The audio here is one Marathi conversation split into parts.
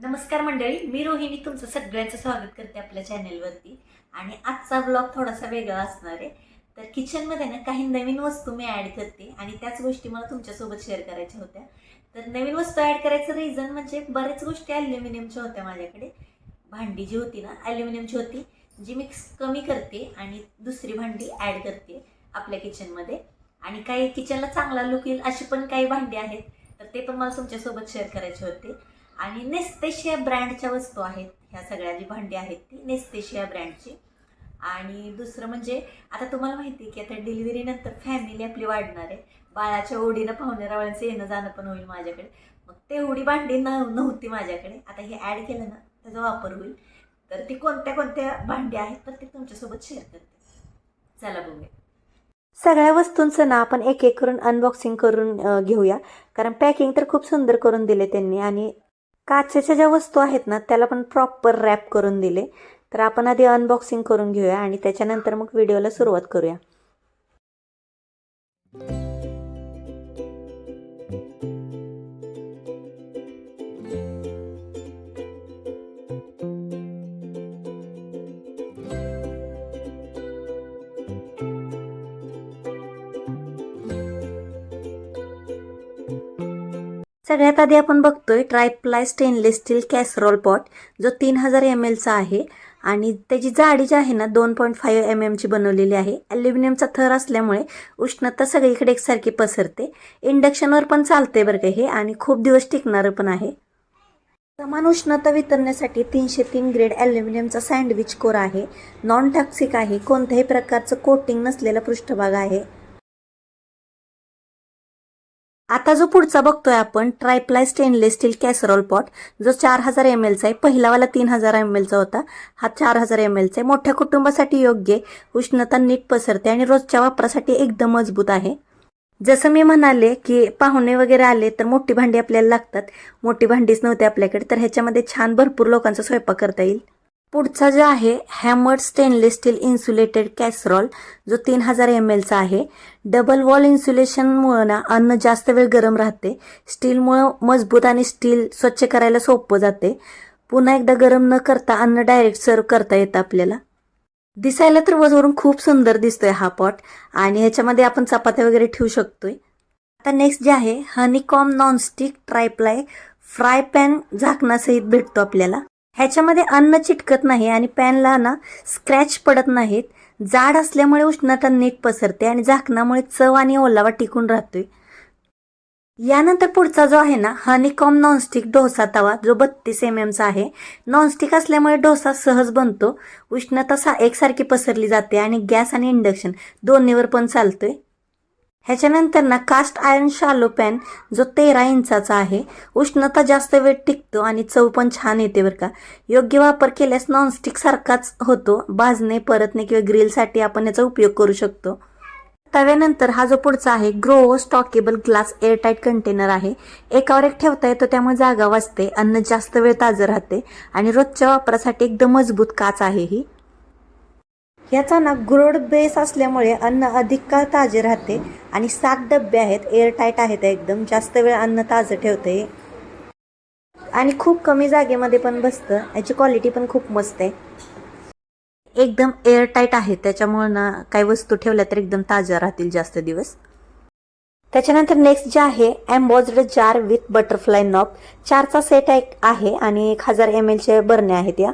नमस्कार मंडळी, मी रोहिणी तुमचं सगळ्यांचं स्वागत करते आपल्या चॅनेलवरती. आणि आजचा ब्लॉग थोडासा वेगळा असणार आहे. तर किचनमध्ये ना काही नवीन वस्तू मी ॲड करते आणि त्याच गोष्टी मला तुमच्यासोबत शेअर करायच्या होत्या. तर नवीन वस्तू ॲड करायचं रिझन म्हणजे बऱ्याच गोष्टी ॲल्युमिनियमच्या होत्या माझ्याकडे. भांडी जी होती ना ॲल्युमिनियमची होती, जी मी कमी करते आणि दुसरी भांडी ॲड करते आपल्या किचनमध्ये. आणि काही किचनला चांगला लुक येईल अशी पण काही भांडी आहेत, तर ते पण मला तुमच्यासोबत शेअर करायचे होते. आणि नेस्तेशिया ब्रँडच्या वस्तू आहेत ह्या सगळ्या, जी भांडी आहेत ती नेस्तेशिया ब्रँडची. आणि दुसरं म्हणजे आता तुम्हाला माहिती आहे की आता डिलिव्हरीनंतर फॅमिली आपली वाढणार आहे. बाळाच्या ओढीनं पाहुणेरावळ्यांचं येणं जाणं पण होईल माझ्याकडे. मग तेवढी भांडी नव्हती माझ्याकडे. आता हे ॲड केलं ना त्याचा वापर होईल. तर ती कोणत्या कोणत्या भांडी आहेत तर ते तुमच्यासोबत शेअर करते. चला बघूया. सगळ्या वस्तूंचं ना आपण एक एक करून अनबॉक्सिंग करून घेऊया, कारण पॅकिंग तर खूप सुंदर करून दिले त्यांनी. आणि काचेच्या ज्या वस्तू आहेत ना त्याला पण प्रॉपर रॅप करून दिले. तर आपण आधी अनबॉक्सिंग करून घेऊया आणि त्याच्यानंतर मग व्हिडिओला सुरुवात करूया. सगळ्यात आधी आपण बघतोय tri-ply stainless steel casserole pot, जो 3000 ml चा आहे. आणि त्याची जाडी जी आहे ना 2.5 mm ची बनवलेली आहे. ॲल्युमिनियमचा थर असल्यामुळे उष्णता सगळीकडे एकसारखी पसरते. इंडक्शनवर पण चालते बरं का हे, आणि खूप दिवस टिकणारं पण आहे. समान उष्णता वितरण्यासाठी 303 ग्रेड ॲल्युमिनियमचा सँडविच कोर आहे. नॉन टॉक्सिक आहे. कोणत्याही प्रकारचं कोटिंग नसलेला पृष्ठभाग आहे. आता जो पुढचा बघतोय आपण tri-ply stainless steel casserole pot, जो 4000 ml चा आहे. पहिलावाला 3000 ml चा होता, हा 4000 ml चा आहे. मोठ्या कुटुंबासाठी योग्य, उष्णता नीट पसरते आणि रोजच्या वापरासाठी एकदम मजबूत आहे. जसं मी म्हणाले की पाहुणे वगैरे आले तर मोठी भांडी आपल्याला लागतात. मोठी भांडीच नव्हती आपल्याकडे, तर ह्याच्यामध्ये छान भरपूर लोकांचा स्वयंपाक करता येईल. पुढचा जो आहे हॅमर्ड स्टेनलेस स्टील इन्सुलेटेड कॅसरॉल, जो 3000 ml चा आहे. डबल वॉल इन्सुलेशनमुळे ना अन्न जास्त वेळ गरम राहते. स्टीलमुळं मजबूत आणि स्टील स्वच्छ करायला सोपं जाते. पुन्हा एकदा गरम न करता अन्न डायरेक्ट सर्व करता येतं आपल्याला. दिसायला तर वरून खूप सुंदर दिसतोय हा पॉट, आणि ह्याच्यामध्ये आपण चपात्या वगैरे ठेवू शकतोय. आता नेक्स्ट जे आहे honeycomb nonstick triply fry pan, झाकणासहित भेटतो आपल्याला. ह्याच्यामध्ये अन्न चिटकत नाही आणि पॅनला ना स्क्रॅच पडत नाहीत. जाड असल्यामुळे उष्णता नीट पसरते आणि झाकणामुळे चव आणि ओलावा टिकून राहतोय. यानंतर पुढचा जो आहे ना हनीकॉम नॉनस्टिक डोसा तवा, जो 32 mm चा आहे. नॉनस्टिक असल्यामुळे डोसा सहज बनतो. उष्णता एकसारखी पसरली जाते आणि गॅस आणि इंडक्शन दोन्हीवर पण चालतोय. ह्याच्यानंतर ना कास्ट आयर्न शालो पॅन, जो 13 इंचाचा आहे. उष्णता जास्त वेळ टिकतो आणि चव पण छान येते बरं का. योग्य वापर केल्यास नॉनस्टिक सारखाच होतो. भाजणे, परतणे किंवा ग्रिलसाठी आपण याचा उपयोग करू शकतो. तव्यानंतर हा जो पुढचा आहे ग्रो स्टॉकेबल ग्लास एअरटाईट कंटेनर आहे. एकावर एक ठेवता येतो, त्यामुळे जागा वाचते. अन्न जास्त वेळ ताजं राहते आणि रोजच्या वापरासाठी एकदम मजबूत काच आहे ही. याचा ना ग्रोड बेस असल्यामुळे अन्न अधिक काळ ताजे राहते. आणि 7 डब्बे आहेत, एअरटाईट आहेत एकदम. जास्त वेळ अन्न ताजं ठेवते आणि खूप कमी जागेमध्ये पण बसतं. याची क्वालिटी पण खूप मस्त आहे. एकदम एअरटाईट आहे, त्याच्यामुळे ना काही वस्तू ठेवल्या तर एकदम ताज्या राहतील जास्त दिवस. त्याच्यानंतर नेक्स्ट जे आहे एम्बॉज्ड जार विथ बटरफ्लाय नॉब, 4चा सेट आहे आणि 1000 ml चे बरण्या आहेत. या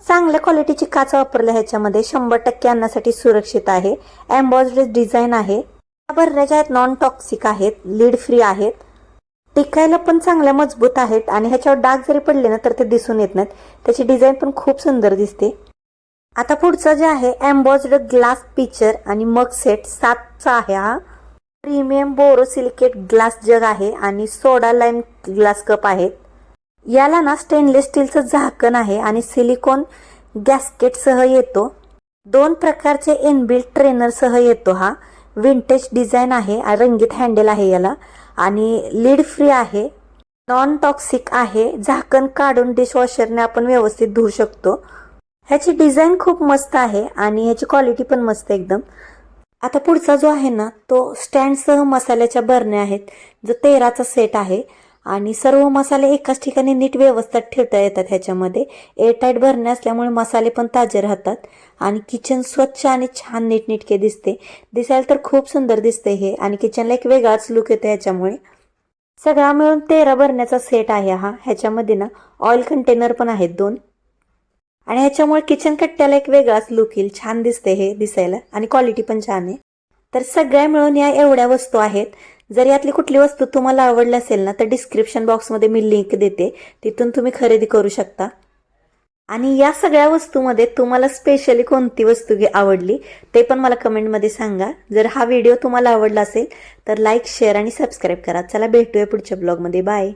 चांगल्या क्वालिटीची काच वापरल्या ह्याच्यामध्ये. 100% अन्नासाठी सुरक्षित आहे. एम्बॉज्ड डिझाईन आहे. बरण्या ज्या आहेत नॉन टॉक्सिक आहेत, लीड फ्री आहेत. टिकायला पण चांगल्या मजबूत आहेत आणि ह्याच्यावर डाग जरी पडले ना तर ते दिसून येत नाहीत. त्याची डिझाईन पण खूप सुंदर दिसते. आता पुढचं जे आहे एम्बॉज्ड ग्लास पिचर आणि मग सेट 7चा आहे. हा प्रीमियम बोरोसिलिकेट ग्लास जग आहे आणि सोडा लाईम ग्लास कप आहेत. याला ना स्टेनलेस स्टीलचं झाकण आहे आणि सिलिकॉन गॅस्केट सह येतो. 2 प्रकारचे इनबिल्ट ट्रेनर सह येतो. हा विंटेज डिझाईन आहे. रंगीत हँडल आहे याला आणि लीड फ्री आहे. नॉन टॉक्सिक आहे. झाकण काढून डिशवॉशरने आपण व्यवस्थित धुवू शकतो. ह्याची डिझाईन खूप मस्त आहे आणि ह्याची क्वालिटी पण मस्त एकदम. आता पुढचा जो आहे ना तो स्टँडसह मसाल्याच्या बरण्या आहेत, जो 13चा सेट आहे आणि सर्व मसाले एकाच ठिकाणी नीट व्यवस्थित ठेवता येतात. ह्याच्यामध्ये एअरटाईट भरणे असल्यामुळे मसाले पण ताजे राहतात आणि किचन स्वच्छ आणि छान नीटनेटके दिसायला तर खूप सुंदर दिसते हे. आणि किचनला एक वेगळाच लुक येतो ह्याच्यामुळे. सगळा मिळून 13 भरण्याचा सेट आहे हा. ह्याच्यामध्ये ना ऑइल कंटेनर पण आहेत 2 आणि ह्याच्यामुळे किचन कट्ट्याला एक वेगळाच लुक येईल. छान दिसते हे दिसायला आणि क्वालिटी पण छान आहे. तर सगळ्या मिळून या एवढ्या वस्तू आहेत. जर यातली कुठली वस्तू तुम्हाला आवडली असेल ना तर डिस्क्रिप्शन बॉक्समध्ये मी लिंक देते, तिथून तुम्ही खरेदी करू शकता. आणि या सगळ्या वस्तूमध्ये तुम्हाला स्पेशली कोणती वस्तू आवडली ते पण मला कमेंटमध्ये सांगा. जर हा व्हिडिओ तुम्हाला आवडला असेल तर लाईक, शेअर आणि सबस्क्राईब करा. चला भेटूया पुढच्या ब्लॉगमध्ये. बाय.